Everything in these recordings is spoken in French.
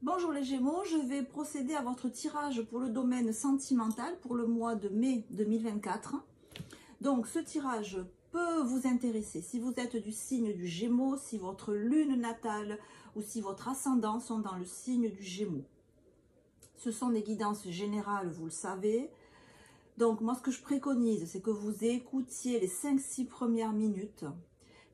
Bonjour les Gémeaux, je vais procéder à votre tirage pour le domaine sentimental pour le mois de mai 2024. Donc ce tirage peut vous intéresser si vous êtes du signe du Gémeaux, si votre lune natale ou si votre ascendant sont dans le signe du Gémeaux. Ce sont des guidances générales, vous le savez. Donc moi ce que je préconise, c'est que vous écoutiez les 5-6 premières minutes.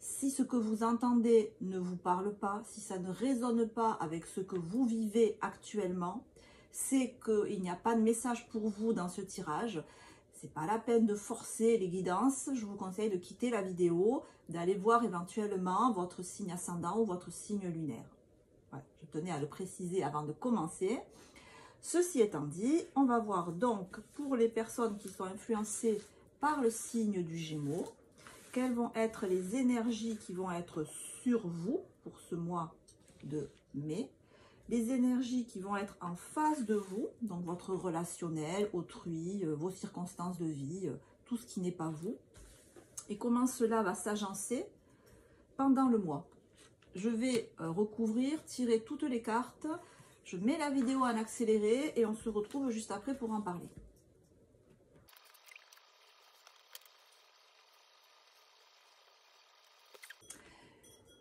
Si ce que vous entendez ne vous parle pas, si ça ne résonne pas avec ce que vous vivez actuellement, c'est qu'il n'y a pas de message pour vous dans ce tirage. C'est pas la peine de forcer les guidances. Je vous conseille de quitter la vidéo, d'aller voir éventuellement votre signe ascendant ou votre signe lunaire. Voilà, je tenais à le préciser avant de commencer. Ceci étant dit, on va voir donc pour les personnes qui sont influencées par le signe du Gémeaux, quelles vont être les énergies qui vont être sur vous pour ce mois de mai, les énergies qui vont être en face de vous, donc votre relationnel, autrui, vos circonstances de vie, tout ce qui n'est pas vous, et comment cela va s'agencer pendant le mois. Je vais recouvrir, tirer toutes les cartes, je mets la vidéo en accéléré et on se retrouve juste après pour en parler.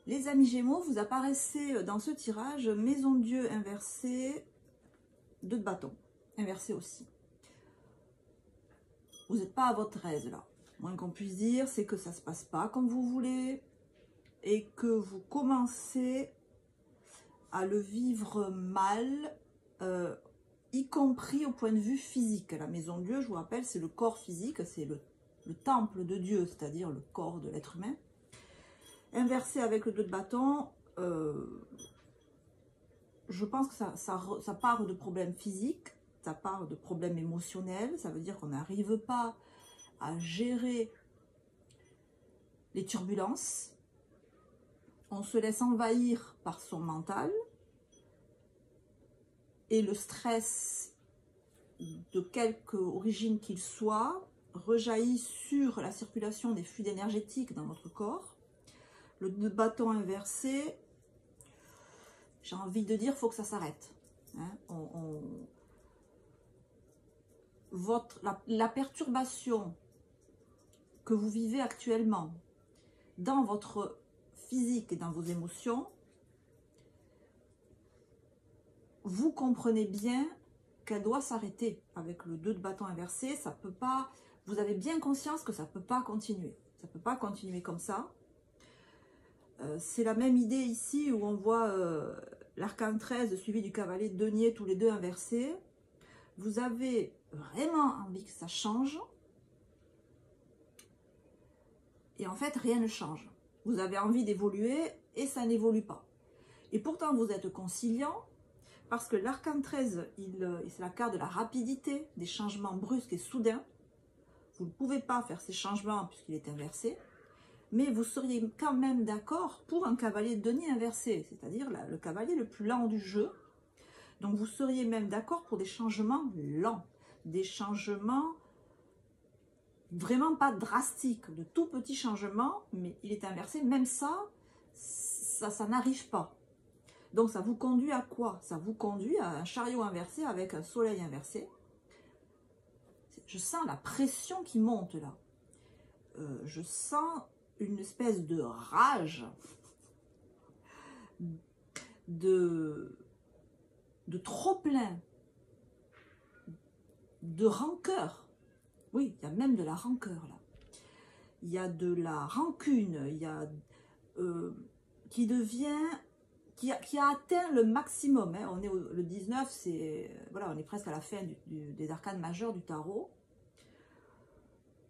Les amis Gémeaux, vous apparaissez dans ce tirage Maison Dieu inversée, 2 de bâton, inversé aussi. Vous n'êtes pas à votre aise là. Moins qu'on puisse dire, c'est que ça ne se passe pas comme vous voulez et que vous commencez à le vivre mal, y compris au point de vue physique. La Maison Dieu, je vous rappelle, c'est le corps physique, c'est le temple de Dieu, c'est-à-dire le corps de l'être humain. Inversé avec le 2 de bâton, je pense que ça part de problèmes physiques, ça part de problèmes émotionnels, ça veut dire qu'on n'arrive pas à gérer les turbulences, on se laisse envahir par son mental et le stress, de quelque origine qu'il soit, rejaillit sur la circulation des fluides énergétiques dans notre corps. Le 2 de bâton inversé, j'ai envie de dire, il faut que ça s'arrête. Hein, la perturbation que vous vivez actuellement dans votre physique et dans vos émotions, vous comprenez bien qu'elle doit s'arrêter. Avec le 2 de bâton inversé, ça peut pas, vous avez bien conscience que ça ne peut pas continuer. Ça ne peut pas continuer comme ça. C'est la même idée ici où on voit l'arcane 13 suivi du cavalier de denier, tous les deux inversés. Vous avez vraiment envie que ça change. Et en fait, rien ne change. Vous avez envie d'évoluer et ça n'évolue pas. Et pourtant, vous êtes conciliant parce que l'arcane 13, c'est la carte de la rapidité, des changements brusques et soudains. Vous ne pouvez pas faire ces changements puisqu'il est inversé. Mais vous seriez quand même d'accord pour un cavalier de denier inversé, c'est-à-dire le cavalier le plus lent du jeu. Donc vous seriez même d'accord pour des changements lents, des changements vraiment pas drastiques, de tout petits changements, mais il est inversé, même ça n'arrive pas. Donc ça vous conduit à quoi? Ça vous conduit à un chariot inversé avec un soleil inversé. Je sens la pression qui monte là. Je sens une espèce de rage, de trop-plein, de rancœur. Oui, il y a même de la rancœur là. Il y a de la rancune, il y a qui a atteint le maximum. Hein. On est le 19, voilà, on est presque à la fin des arcanes majeures du tarot.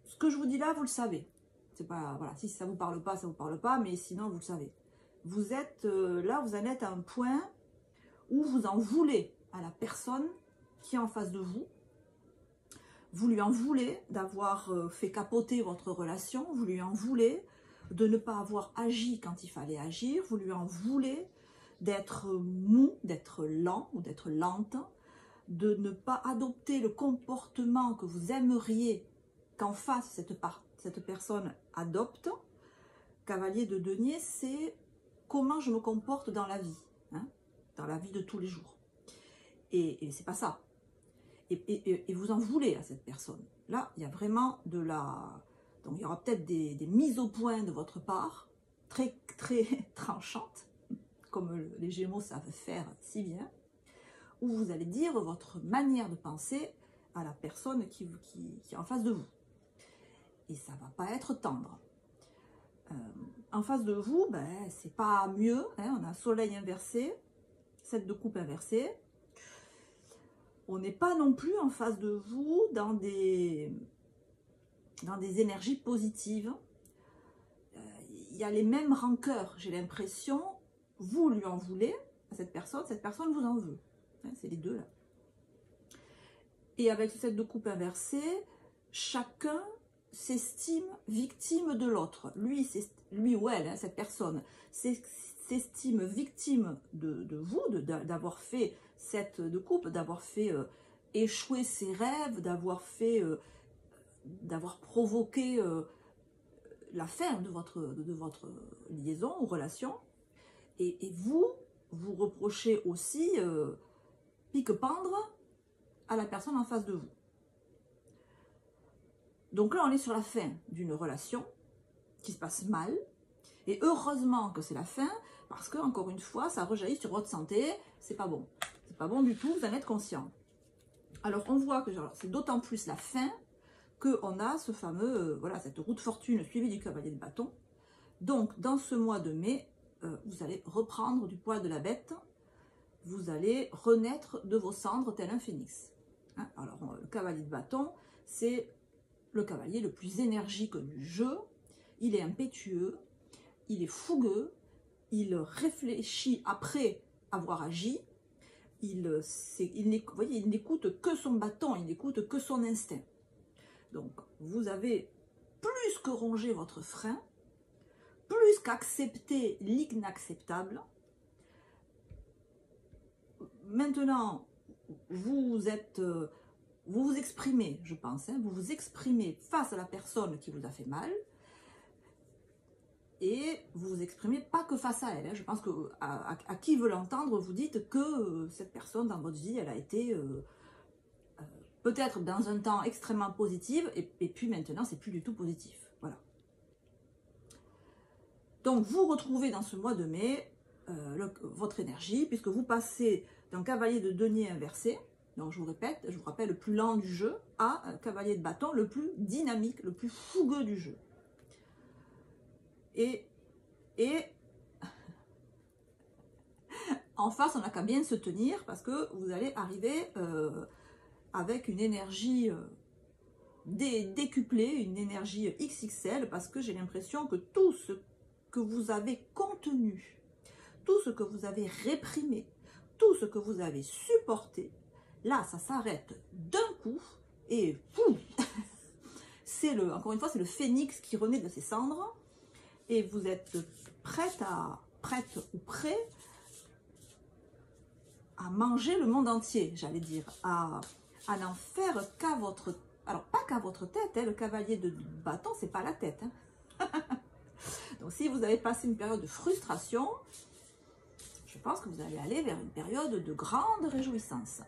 Ce que je vous dis là, vous le savez. C'est pas, voilà, si ça vous parle pas, ça vous parle pas, mais sinon vous le savez. Vous êtes là, vous en êtes à un point où vous en voulez à la personne qui est en face de vous. Vous lui en voulez d'avoir fait capoter votre relation, vous lui en voulez de ne pas avoir agi quand il fallait agir, vous lui en voulez d'être mou, d'être lent ou d'être lente, de ne pas adopter le comportement que vous aimeriez qu'en face cette personne adopte. Cavalier de denier, c'est comment je me comporte dans la vie, hein, dans la vie de tous les jours. Et c'est pas ça. Et vous en voulez à cette personne. Là, il y a vraiment de la... Donc, il y aura peut-être des mises au point de votre part, très, très tranchantes, comme les Gémeaux savent faire si bien, où vous allez dire votre manière de penser à la personne qui est en face de vous. Et ça va pas être tendre. En face de vous, ben, c'est pas mieux. Hein, on a soleil inversé, 7 de coupe inversé. On n'est pas non plus en face de vous dans des énergies positives. Il y a les mêmes rancœurs, j'ai l'impression. Vous lui en voulez à cette personne vous en veut. Hein, c'est les deux là. Et avec ce 7 de coupe inversé, chacun s'estime victime de l'autre. Lui ou elle, hein, cette personne, s'estime victime de vous, d'avoir fait 7 de coupe, d'avoir fait échouer ses rêves, d'avoir provoqué la fin de votre liaison ou relation. Et vous reprochez aussi pique-pendre à la personne en face de vous. Donc là, on est sur la fin d'une relation qui se passe mal. Et heureusement que c'est la fin, parce que, encore une fois, ça rejaillit sur votre santé. C'est pas bon. C'est pas bon du tout, vous en êtes conscient. Alors, on voit que c'est d'autant plus la fin qu'on a ce fameux, voilà, cette roue de fortune suivie du cavalier de bâton. Donc, dans ce mois de mai, vous allez reprendre du poil de la bête. Vous allez renaître de vos cendres tel un phénix. Hein, alors, le cavalier de bâton, c'est le cavalier le plus énergique du jeu. Il est impétueux, il est fougueux, il réfléchit après avoir agi. Il n'écoute que son bâton, il n'écoute que son instinct. Donc, vous avez plus que rongé votre frein, plus qu'accepter l'inacceptable. Maintenant, vous vous exprimez, je pense, hein, vous vous exprimez face à la personne qui vous a fait mal, et vous vous exprimez pas que face à elle. Hein. Je pense que à qui veut l'entendre, vous dites que cette personne dans votre vie, elle a été peut-être dans un temps extrêmement positive, et puis maintenant, c'est plus du tout positif. Voilà. Donc, vous retrouvez dans ce mois de mai votre énergie, puisque vous passez d'un cavalier de denier inversé, donc je vous répète, je vous rappelle, le plus lent du jeu, à un cavalier de bâton le plus dynamique, le plus fougueux du jeu. Et en face, on n'a qu'à bien se tenir, parce que vous allez arriver avec une énergie décuplée, une énergie XXL, parce que j'ai l'impression que tout ce que vous avez contenu, tout ce que vous avez réprimé, tout ce que vous avez supporté, là, ça s'arrête d'un coup, et pouf, encore une fois, c'est le phénix qui renaît de ses cendres, et vous êtes prête ou prêt à manger le monde entier, j'allais dire, à n'en faire qu'à votre... Alors, pas qu'à votre tête, hein, le cavalier de bâton, c'est pas la tête. Hein. Donc, si vous avez passé une période de frustration, je pense que vous allez aller vers une période de grande réjouissance.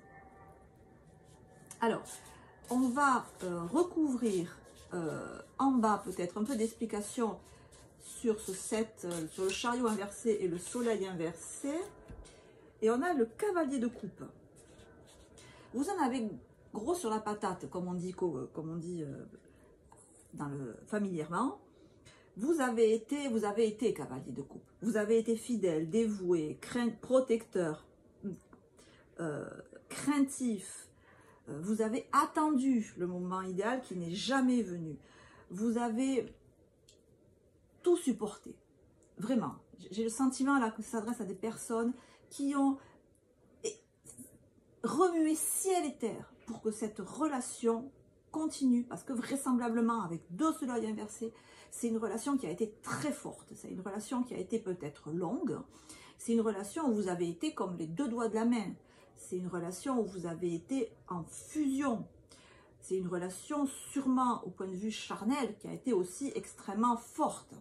Alors, on va recouvrir en bas peut-être un peu d'explication sur ce set, sur le chariot inversé et le soleil inversé. Et on a le cavalier de coupe. Vous en avez gros sur la patate, comme on dit familièrement. Vous avez été cavalier de coupe. Vous avez été fidèle, dévoué, protecteur, craintif. Vous avez attendu le moment idéal qui n'est jamais venu. Vous avez tout supporté. Vraiment. J'ai le sentiment là que ça s'adresse à des personnes qui ont remué ciel et terre pour que cette relation continue, parce que vraisemblablement avec 2 soleils inversés, c'est une relation qui a été très forte, c'est une relation qui a été peut-être longue, c'est une relation où vous avez été comme les 2 doigts de la main, c'est une relation où vous avez été en fusion, c'est une relation sûrement au point de vue charnel qui a été aussi extrêmement forte.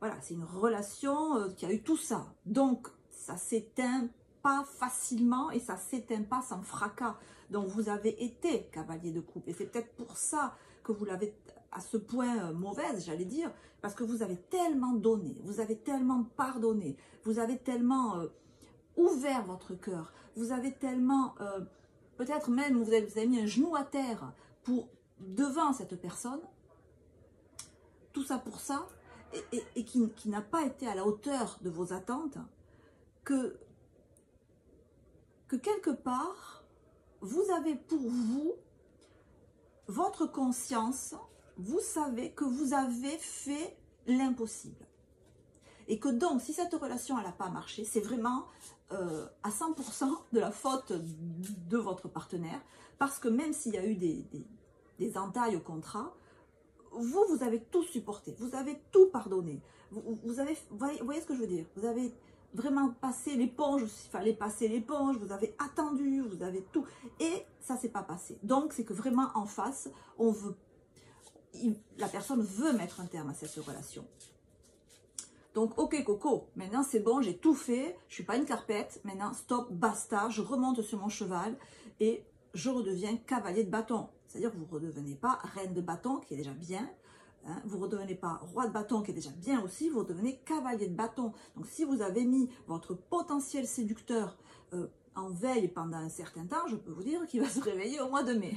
Voilà, c'est une relation qui a eu tout ça, donc ça s'éteint pas facilement et ça s'éteint pas sans fracas. Donc vous avez été cavalier de coupe et c'est peut-être pour ça que vous l'avez à ce point mauvaise, j'allais dire, parce que vous avez tellement donné, vous avez tellement pardonné, vous avez tellement ouvert votre cœur, vous avez tellement, peut-être même vous avez mis un genou à terre devant cette personne, tout ça pour ça, et qui n'a pas été à la hauteur de vos attentes, que quelque part, vous avez pour vous, votre conscience, vous savez que vous avez fait l'impossible. Et que donc, si cette relation n'a pas marché, c'est vraiment à 100% de la faute de votre partenaire. Parce que même s'il y a eu des entailles au contrat, vous avez tout supporté, vous avez tout pardonné. Vous voyez ce que je veux dire? Vous avez vraiment passé l'éponge, s'il fallait passer l'éponge, vous avez attendu, vous avez tout. Et ça ne s'est pas passé. Donc, c'est que vraiment en face, la personne veut mettre un terme à cette relation. Donc, ok Coco, maintenant c'est bon, j'ai tout fait, je ne suis pas une carpette, maintenant stop, basta, je remonte sur mon cheval et je redeviens cavalier de bâton. C'est-à-dire que vous ne redevenez pas reine de bâton, qui est déjà bien, hein, vous ne redevenez pas roi de bâton, qui est déjà bien aussi, vous redevenez cavalier de bâton. Donc, si vous avez mis votre potentiel séducteur en veille pendant un certain temps, je peux vous dire qu'il va se réveiller au mois de mai.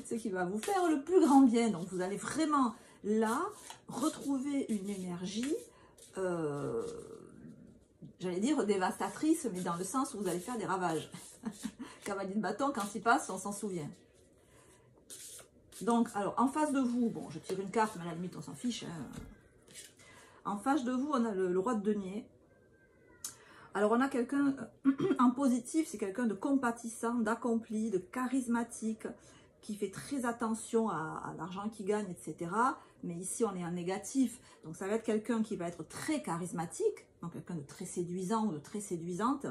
C'est qui va vous faire le plus grand bien. Donc, vous allez vraiment là retrouver une énergie, j'allais dire dévastatrice, mais dans le sens où vous allez faire des ravages. Cavalier de bâton, quand il passe, on s'en souvient. Donc, alors, en face de vous, bon, je tire une carte, mais à la limite, on s'en fiche. Hein. En face de vous, on a le roi de denier. Alors, on a quelqu'un, en positif, c'est quelqu'un de compatissant, d'accompli, de charismatique, qui fait très attention à l'argent qu'il gagne, etc. Mais ici, on est en négatif. Donc, ça va être quelqu'un qui va être très charismatique, donc quelqu'un de très séduisant ou de très séduisante,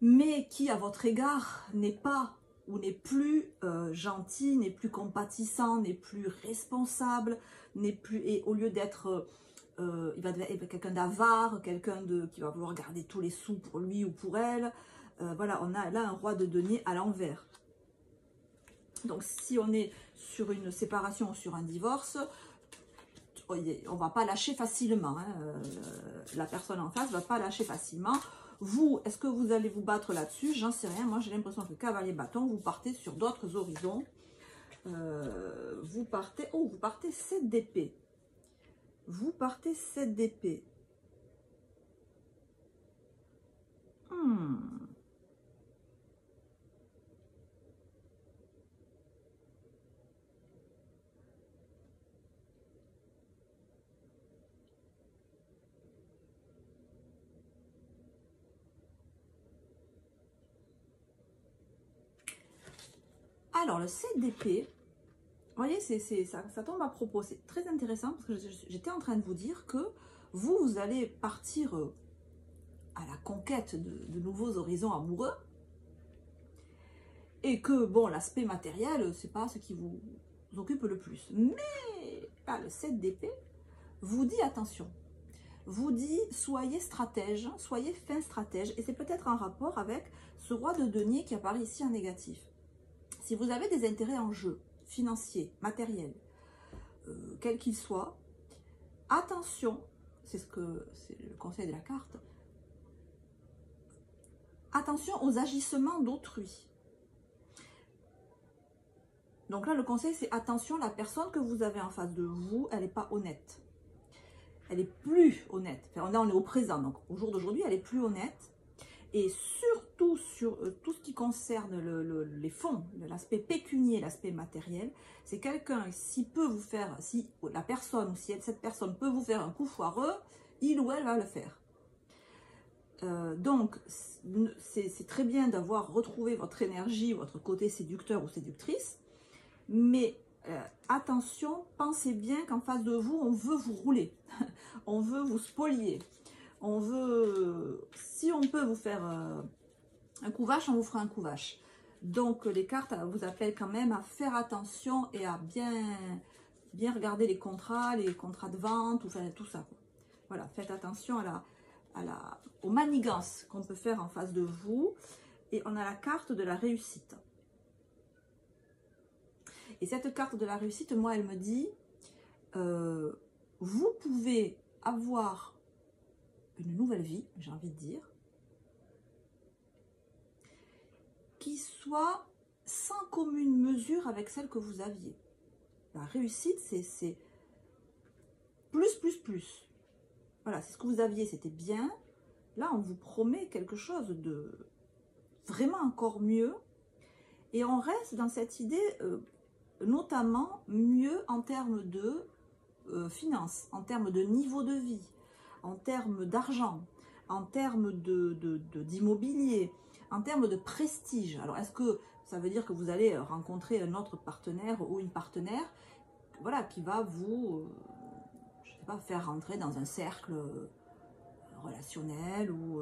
mais qui, à votre égard, n'est pas ou n'est plus gentil, n'est plus compatissant, n'est plus responsable, n'est plus, et au lieu d'être, il va être quelqu'un d'avare, quelqu'un qui va vouloir garder tous les sous pour lui ou pour elle. Voilà, on a là un roi de denier à l'envers. Donc, si on est sur une séparation ou sur un divorce, on ne va pas lâcher facilement. Hein. La personne en face ne va pas lâcher facilement. Vous, est-ce que vous allez vous battre là-dessus? J'en sais rien. Moi, j'ai l'impression que cavalier bâton, vous partez sur d'autres horizons. Vous partez 7 d'épée. Vous partez 7 d'épée. Alors, le 7 d'épée, vous voyez, ça tombe à propos. C'est très intéressant parce que j'étais en train de vous dire que vous allez partir à la conquête de nouveaux horizons amoureux et que, bon, l'aspect matériel, c'est pas ce qui vous occupe le plus. Mais, là, le 7 d'épée vous dit attention. Vous dit, soyez stratège, soyez fin stratège. Et c'est peut-être en rapport avec ce roi de denier qui apparaît ici en négatif. Si vous avez des intérêts en jeu, financiers, matériels, quels qu'ils soient, attention, c'est le conseil de la carte, attention aux agissements d'autrui. Donc là, le conseil, c'est attention, la personne que vous avez en face de vous, elle n'est pas honnête. Elle est plus honnête. Enfin, là, on est au présent, donc au jour d'aujourd'hui, elle est plus honnête. Et surtout sur tout ce qui concerne les fonds, l'aspect pécunier, l'aspect matériel, c'est quelqu'un, si la personne ou si cette personne peut vous faire un coup foireux, il ou elle va le faire. Donc, c'est très bien d'avoir retrouvé votre énergie, votre côté séducteur ou séductrice, mais attention, pensez bien qu'en face de vous, on veut vous rouler, on veut vous spolier. On veut, si on peut vous faire un coup vache, on vous fera un coup vache. Donc, les cartes vous appellent quand même à faire attention et à bien regarder les contrats de vente, enfin, tout ça. Voilà, faites attention à aux manigances qu'on peut faire en face de vous. Et on a la carte de la réussite. Et cette carte de la réussite, moi, elle me dit, vous pouvez avoir une nouvelle vie, j'ai envie de dire, qui soit sans commune mesure avec celle que vous aviez. La réussite, c'est plus, plus, plus. Voilà, c'est ce que vous aviez, c'était bien. Là, on vous promet quelque chose de vraiment encore mieux. Et on reste dans cette idée, notamment mieux en termes de finances, en termes de niveau de vie, en termes d'argent, en termes d'immobilier, en termes de prestige. Alors, est-ce que ça veut dire que vous allez rencontrer un autre partenaire ou une partenaire, voilà, qui va vous, je sais pas, faire rentrer dans un cercle relationnel ou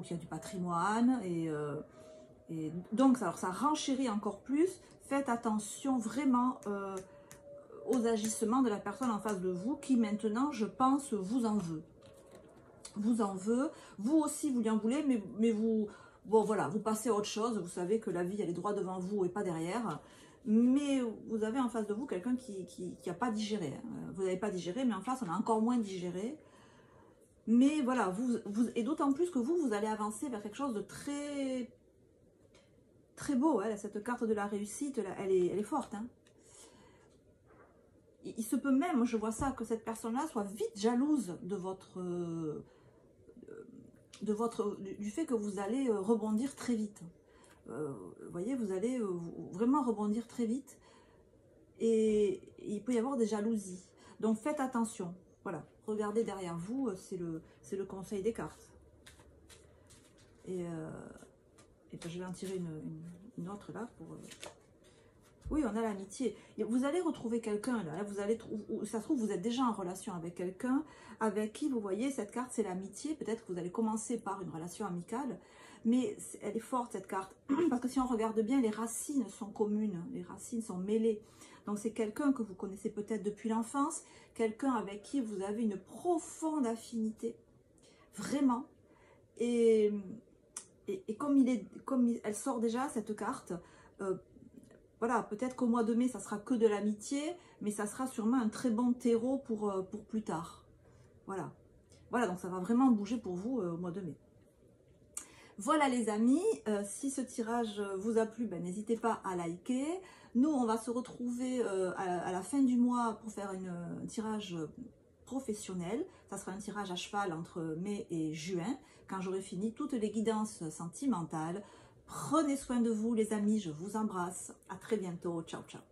qui a du patrimoine et donc, alors ça renchérit encore plus. Faites attention vraiment aux agissements de la personne en face de vous qui maintenant, je pense, vous en veut. Vous en veut. Vous aussi, vous lui en voulez, mais vous, bon voilà, vous passez à autre chose. Vous savez que la vie, elle est droit devant vous et pas derrière. Mais vous avez en face de vous quelqu'un qui n'a pas digéré. Vous n'avez pas digéré, mais en face, on a encore moins digéré. Mais voilà, et d'autant plus que vous allez avancer vers quelque chose de très beau, hein, cette carte de la réussite, là, elle est forte. Hein. Il se peut même, je vois ça, que cette personne-là soit vite jalouse du fait que vous allez rebondir très vite. Vous voyez, vous allez vraiment rebondir très vite. Et il peut y avoir des jalousies. Donc faites attention. Voilà, regardez derrière vous, c'est le conseil des cartes. Et ben, je vais en tirer une autre là pour... Oui, on a l'amitié. Vous allez retrouver quelqu'un là. Vous allez ça se trouve, vous êtes déjà en relation avec quelqu'un avec qui, vous voyez, cette carte, c'est l'amitié. Peut-être que vous allez commencer par une relation amicale. Mais elle est forte, cette carte. Parce que si on regarde bien, les racines sont communes. Les racines sont mêlées. Donc, c'est quelqu'un que vous connaissez peut-être depuis l'enfance. Quelqu'un avec qui vous avez une profonde affinité. Vraiment. Et comme elle sort déjà, cette carte... voilà, peut-être qu'au mois de mai, ça sera que de l'amitié, mais ça sera sûrement un très bon terreau pour plus tard. Voilà. Voilà, donc ça va vraiment bouger pour vous au mois de mai. Voilà les amis, si ce tirage vous a plu, ben, n'hésitez pas à liker. Nous, on va se retrouver à la fin du mois pour faire un tirage professionnel. Ça sera un tirage à cheval entre mai et juin, quand j'aurai fini toutes les guidances sentimentales. Prenez soin de vous les amis, je vous embrasse. À très bientôt. Ciao, ciao.